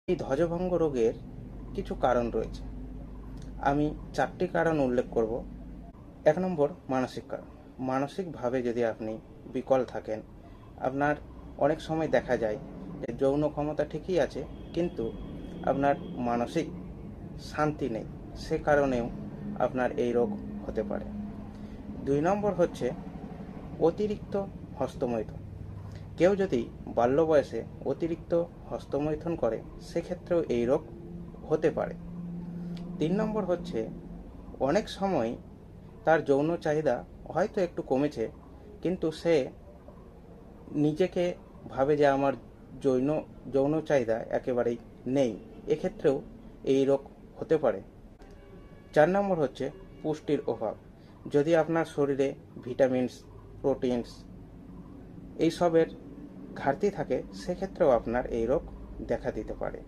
এই ধ্বজভঙ্গ রোগের কিছু কারণ রয়েছে। আমি 4টি কারণ উল্লেখ করব। 1 নম্বর, মানসিক কারণ। মানসিকভাবে যদি আপনি বিকল থাকেন, আপনার অনেক সময় দেখা যায় যে যৌন ক্ষমতা ঠিকই আছে, কিন্তু আপনার মানসিক শান্তি নেই, সে কারণেও আপনার এই রোগ হতে পারে। 2 নম্বর হচ্ছে অতিরিক্ত হস্তমৈথুন। কেউ যদি বাল্য বয়সে অতিরিক্ত হস্তমৈথুন করে, সেক্ষেত্রেও এই রোগ হতে পারে। 3 নম্বর হচ্ছে অনেক সময় তার যৌন চাহিদা হয়তো একটু কমেছে, কিন্তু সে নিজেকে ভাবে যে আমার যৌন চাহিদা একেবারেই নেই, এক্ষেত্রেও এই রোগ হতে পারে। 4 নম্বর হচ্ছে পুষ্টির অভাব। যদি আপনার শরীরে ভিটামিনস, প্রোটিনস এইসবের ঘাটতি থাকে, সেক্ষেত্রেও আপনার এই রোগ দেখা দিতে পারে।